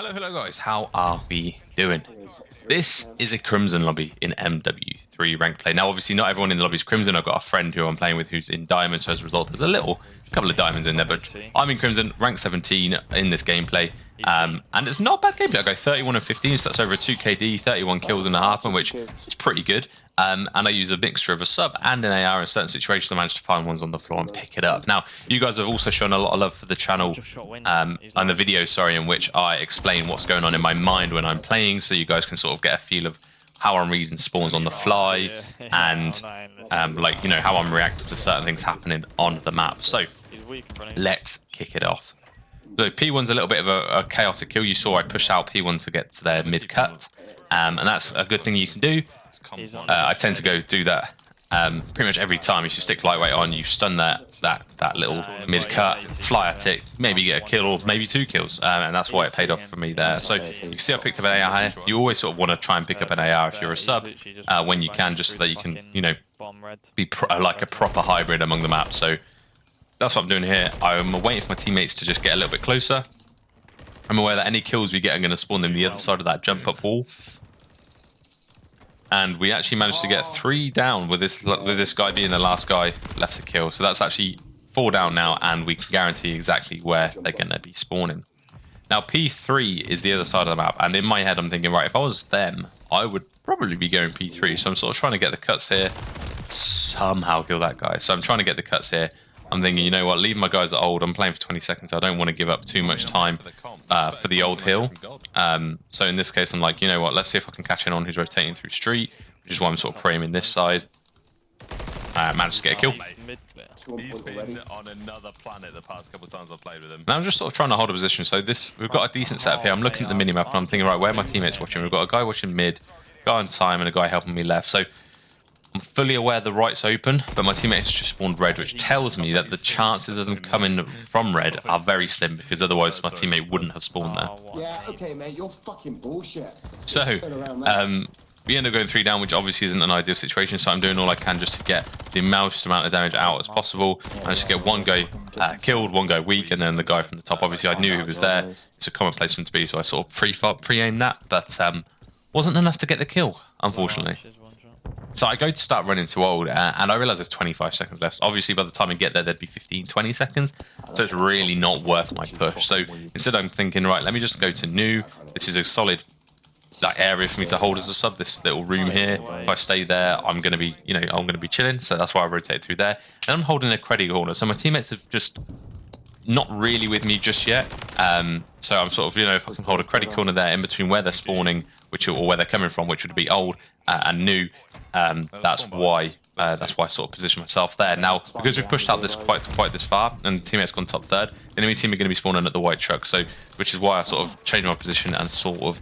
Hello guys, how are we doing? This is a Crimson lobby in MW3 rank play. Now obviously not everyone in the lobby is Crimson. I've got a friend who I'm playing with who's in Diamond, so as a result there's a couple of Diamonds in there, but I'm in Crimson, rank 17 in this gameplay. And it's not bad gameplay. I go 31 and 15, so that's over a 2 KD, 31 kills and a half, which is pretty good. And I use a mixture of a sub and an AR in certain situations. I managed to find ones on the floor and pick it up. Now, you guys have also shown a lot of love for the channel and the video, in which I explain what's going on in my mind when I'm playing, so you guys can sort of get a feel of how I'm reading spawns on the fly and like, you know, how I'm reacting to certain things happening on the map. So let's kick it off. So P1's a little bit of a chaotic kill. You saw I pushed out P1 to get to their mid cut, and that's a good thing you can do. I tend to go do that pretty much every time. If you stick lightweight on, you stun that little mid cut, fly at it, maybe get a kill or maybe 2 kills, and that's why it paid off for me there. So you can see I picked up an AR here. You always sort of want to try and pick up an AR if you're a sub when you can, just so that you can, you know, be like a proper hybrid among the map. So that's what I'm doing here. I'm waiting for my teammates to just get a little bit closer. I'm aware that any kills we get are going to spawn them the other side of that jump up wall. And we actually managed to get 3 down with this guy being the last guy left to kill. So that's actually 4 down now, and we can guarantee exactly where they're going to be spawning. Now P3 is the other side of the map, and in my head I'm thinking, right, if I was them, I would probably be going P3. So I'm sort of trying to get the cuts here, somehow kill that guy. So I'm trying to get the cuts here. I'm thinking, you know what, leave my guys at old. I'm playing for 20 seconds. I don't want to give up too much time for the old hill. So in this case, I'm like, you know what, let's see if I can catch in on who's rotating through street, which is why I'm sort of framing this side. Managed to get a kill. He's been on another planet the past couple of times I've played with him. Now I'm just sort of trying to hold a position. So we've got a decent setup here. I'm looking at the minimap and I'm thinking, right, where are my teammates watching? We've got a guy watching mid, a guy on time, and a guy helping me left. So I'm fully aware the right's open, but my teammates just spawned red, which tells me that the chances of them coming from red are very slim, because otherwise my teammate wouldn't have spawned there. Yeah, okay, mate, you're fucking bullshit. So, we end up going 3 down, which obviously isn't an ideal situation, so I'm doing all I can just to get the most amount of damage out as possible. Managed to get one guy killed, one guy weak, and then the guy from the top. Obviously, I knew he was there. It's a common place for him to be, so I sort of pre-aimed that, but wasn't enough to get the kill, unfortunately. So I go to start running to old, and I realise there's 25 seconds left. Obviously, by the time I get there, there'd be 15, 20 seconds. So it's really not worth my push. So instead, I'm thinking, right, let me just go to new. This is a solid area for me to hold as a sub, this little room here. If I stay there, I'm going to be, you know, I'm going to be chilling. So that's why I rotate through there. And I'm holding a credit corner. So my teammates have just not really with me just yet. So I'm sort of, you know, if I can hold a credit corner there in between where they're spawning, or where they're coming from, which would be old and new. That's why I sort of position myself there. Now, because we've pushed out this quite this far, and the teammate's gone top third, the enemy team are going to be spawning at the white truck. So, which is why I sort of changed my position and sort of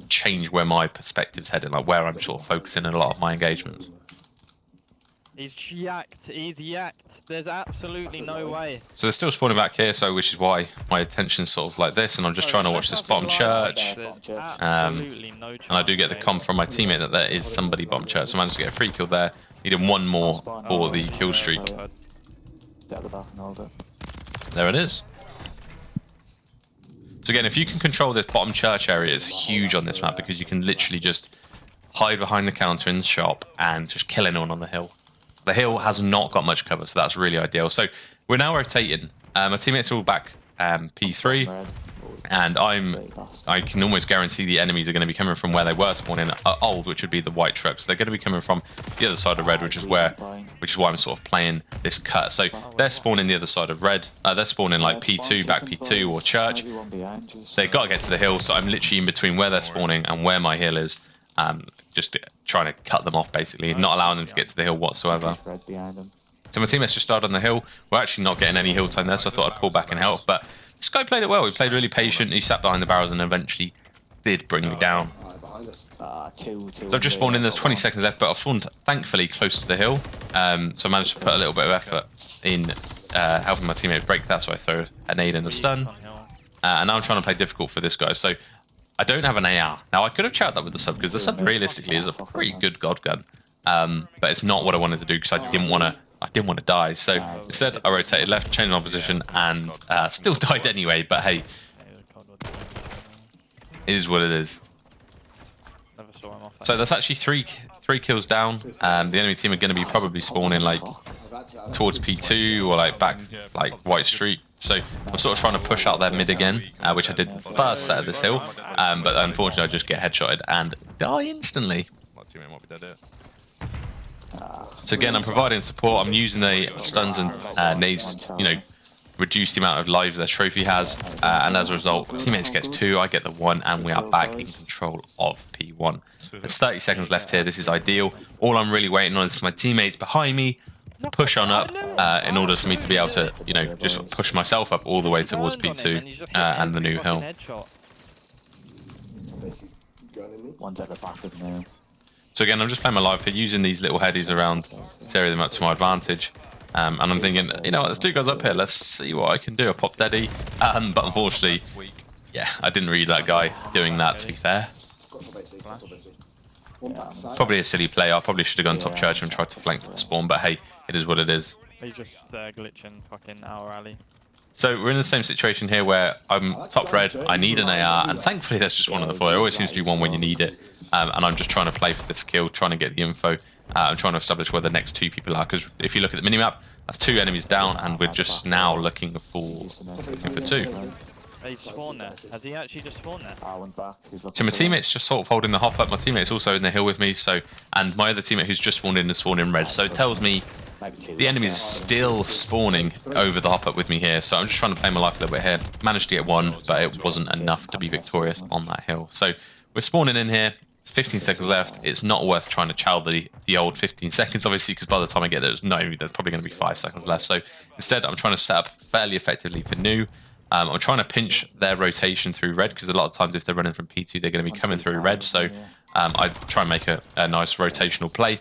change where my perspective's heading, like where I'm sort of focusing in a lot of my engagements. He's yacked. There's absolutely no way. So they're still spawning back here, so which is why my attention's sort of like this, and I'm just trying to watch this bottom church. And I do get the comm from my teammate that there is somebody bottom church, so I managed to get a free kill there. Needed one more for the kill streak. There it is. So again, if you can control this bottom church area, it's huge on this map, because you can literally just hide behind the counter in the shop and just kill anyone on the hill. The hill has not got much cover, so that's really ideal. So we're now rotating. My teammates are all back P3, and I can almost guarantee the enemies are going to be coming from where they were spawning old, which would be the white trucks. They're going to be coming from the other side of red, which is why I'm sort of playing this cut. So they're spawning the other side of red. They're spawning like P2, back P2 or church. They've got to get to the hill, so I'm literally in between where they're spawning and where my hill is. Just trying to cut them off, basically, not allowing them to get to the hill whatsoever. So my teammates just started on the hill. We're actually not getting any hill time there, so I thought I'd pull back and help. But this guy played it well. He played really patient. He sat behind the barrels and eventually did bring me down. So I've just spawned in. There's 20 seconds left, but I've spawned, thankfully, close to the hill. So I managed to put a little bit of effort in helping my teammate break that, so I throw a nade and a stun. And now I'm trying to play difficult for this guy. So I don't have an AR. Now, I could have chatted that with the sub, because the sub realistically is a pretty good god gun. But it's not what I wanted to do, because I didn't want to die. So instead, I rotated left, changed my position, and still died anyway. But hey, It is what it is. Never saw him off that. So that's actually three kills down. The enemy team are going to be probably spawning like towards P2 or like back like White Street. So I'm sort of trying to push out their mid again, which I did the first set of this hill. But unfortunately, I just get headshotted and die instantly. My teammate might be dead here. So again, I'm providing support. I'm using the stuns and nades, you know, reduce the amount of lives their trophy has, and as a result, teammates gets 2, I get the 1, and we are back in control of P1. There's 30 seconds left here. This is ideal. All I'm really waiting on is for my teammates behind me to push on up in order for me to be able to, you know, just push myself up all the way towards P2 and the new hill. One's at the back of the new. So again, I'm just playing my life here, using these little headies around to area them up to my advantage. And I'm thinking, you know what, there's 2 guys up here, let's see what I can do. I popped Eddie, but unfortunately, yeah, I didn't read that guy doing that, to be fair. Probably a silly play. I probably should have gone top church and tried to flank for the spawn, but hey, it is what it is. He's just glitching fucking our alley. So we're in the same situation here where I'm top red, I need an AR, and thankfully there's just one on the floor. There always seems to be one when you need it, and I'm just trying to play for this kill, trying to get the info. I'm trying to establish where the next 2 people are, because if you look at the minimap, that's 2 enemies down, and we're just now looking for 2. He's spawned there. Has he actually just spawned there? I went back. So my teammate's just sort of holding the hop up. My teammate's also in the hill with me, and my other teammate who's just spawned in is spawned in red. So it tells me the enemy's still spawning over the hop up with me here. So I'm just trying to play my life a little bit here. Managed to get 1, but it wasn't enough to be victorious on that hill. So we're spawning in here. 15 seconds left. It's not worth trying to chow the old 15 seconds, obviously, because by the time I get there, there's probably going to be 5 seconds left. So instead, I'm trying to set up fairly effectively for new. I'm trying to pinch their rotation through red, because a lot of times if they're running from P2, they're going to be coming through red. So I try and make a nice rotational play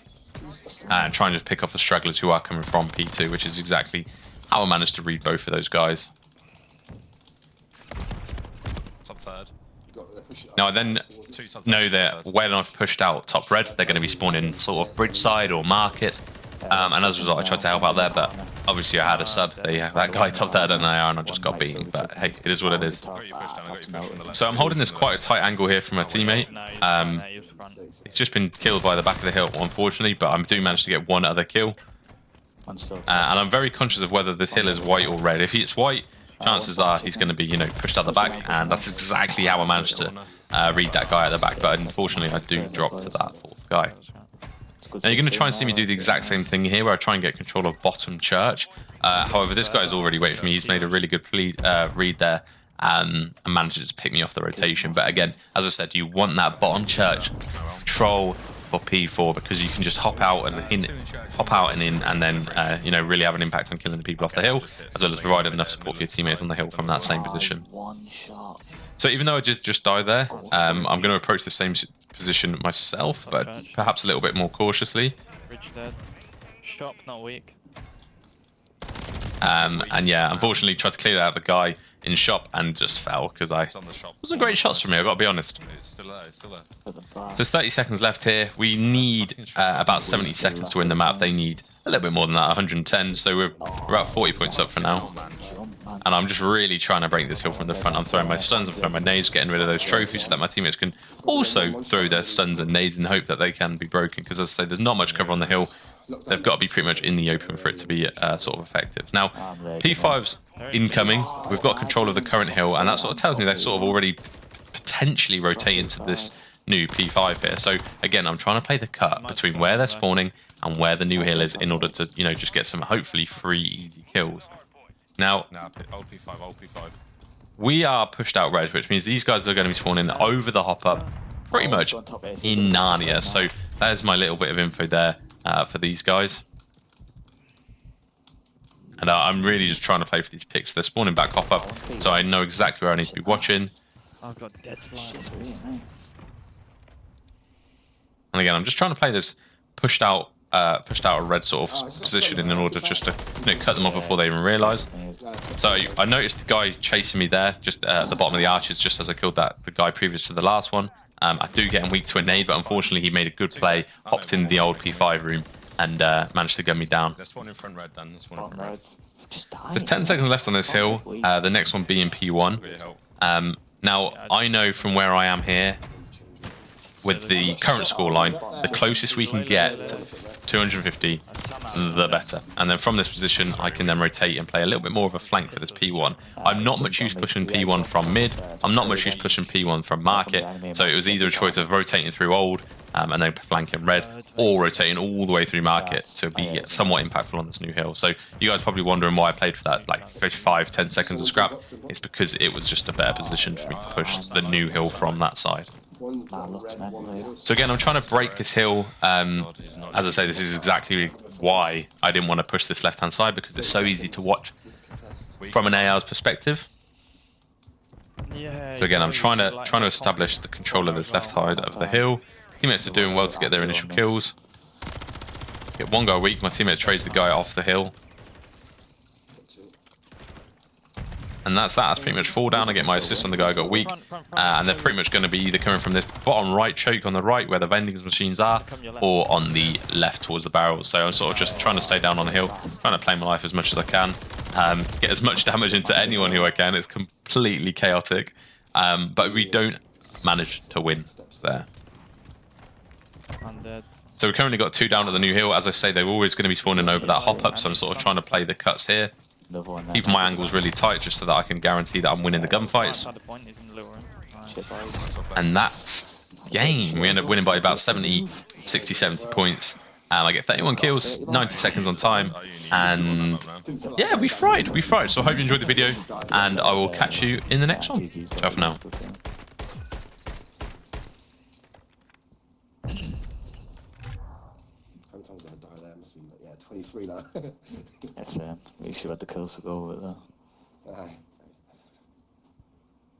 and try and just pick off the stragglers who are coming from P2, which is exactly how I managed to read both of those guys. Top third. Now I then know that when I've pushed out top red, they're going to be spawning sort of bridge side or market. And as a result, I tried to help out there, but obviously I had a sub. That guy top third and I just got beaten. But hey, it is what it is. So I'm holding this quite a tight angle here from my teammate. He's just been killed by the back of the hill, unfortunately, but I do manage to get 1 other kill. And I'm very conscious of whether this hill is white or red. If it's white, chances are he's going to be, you know, pushed out the back, and that's exactly how I managed to read that guy at the back. But unfortunately, I do drop to that 4th guy. Now you're going to try and see me do the exact same thing here, where I try and get control of bottom church. However, this guy's already waiting for me. He's made a really good read there and managed to pick me off the rotation. But again, as I said, you want that bottom church control for P4, because you can just hop out and in, and then you know, really have an impact on killing the people off the hill, as well as providing enough support for your teammates on the hill from that same position. So even though I just died there, I'm going to approach the same position myself, but perhaps a little bit more cautiously. Bridge dead. Shop not weak. And yeah, unfortunately tried to clear out the guy in shop and just fell, because wasn't great shots from me, I've got to be honest. It's still there, it's still there. So there's 30 seconds left here. We need about 70 seconds to win the map. They need a little bit more than that, 110. So we're about 40 points up for now. And I'm just really trying to break this hill from the front. I'm throwing my stuns, I'm throwing my nades, getting rid of those trophies so that my teammates can also throw their stuns and nades in the hope that they can be broken. Because as I say, there's not much cover on the hill. They've got to be pretty much in the open for it to be sort of effective. Now, P5's incoming. We've got control of the current hill, and that sort of tells me they're sort of already potentially rotating to this new P5 here. So again, I'm trying to play the cut between where they're spawning and where the new hill is in order to, you know, just get some hopefully 3 easy kills. Now, old P5. we are pushed out red, which means these guys are going to be spawning over the hop up pretty much in Narnia. So there's my little bit of info there for these guys. And I'm really just trying to play for these picks. They're spawning back hop up, so I know exactly where I need to be watching. I've got dead slide. And again, I'm just trying to play this pushed out a red sort of position in order just to, you know, cut them off before they even realise. So I noticed the guy chasing me there, just at the bottom of the arches, just as I killed the guy previous to the last one. I do get him weak to a nade, but unfortunately he made a good play, hopped in the old P5 room, and managed to gun me down. There's one in front red, then. There's one in front red. There's 10 seconds left on this hill, the next one being P1. Now, I know from where I am here, with the current scoreline, the closest we can get to 250, the better. And then from this position, I can then rotate and play a little bit more of a flank for this P1. I'm not much use pushing P1 from mid. I'm not much use pushing P1 from market. So it was either a choice of rotating through old and then flanking red, or rotating all the way through market to be somewhat impactful on this new hill. So you guys probably wondering why I played for that like 5-10 seconds of scrap. It's because it was just a better position for me to push the new hill from that side. So again, I'm trying to break this hill. As I say, this is exactly why I didn't want to push this left-hand side, because it's so easy to watch from an AR's perspective. Yeah. So again, I'm trying to establish the control of this left side of the hill. Teammates are doing well to get their initial kills. Get one guy weak. My teammate trades the guy off the hill. And that's that. That's pretty much 4 down. I get my assist on the guy who got weak. And they're pretty much going to be either coming from this bottom right choke on the right where the vending machines are, or on the left towards the barrels. So I'm sort of just trying to stay down on the hill, trying to play my life as much as I can. Get as much damage into anyone who I can. It's completely chaotic. But we don't manage to win there. I'm dead. So we've currently got 2 down at the new hill. As I say, they're always going to be spawning over that hop up. So I'm sort of trying to play the cuts here. Keep my angles really tight just so that I can guarantee that I'm winning the gunfights. And that's game. We end up winning by about 60, 70 points. And I get 31 kills, 90 seconds on time. And yeah, we fried. So I hope you enjoyed the video. And I will catch you in the next one. Ciao for now. How many times did I die there? Must have been, yeah, 23 now. It's, at least you had the kills to go with it though. Aye.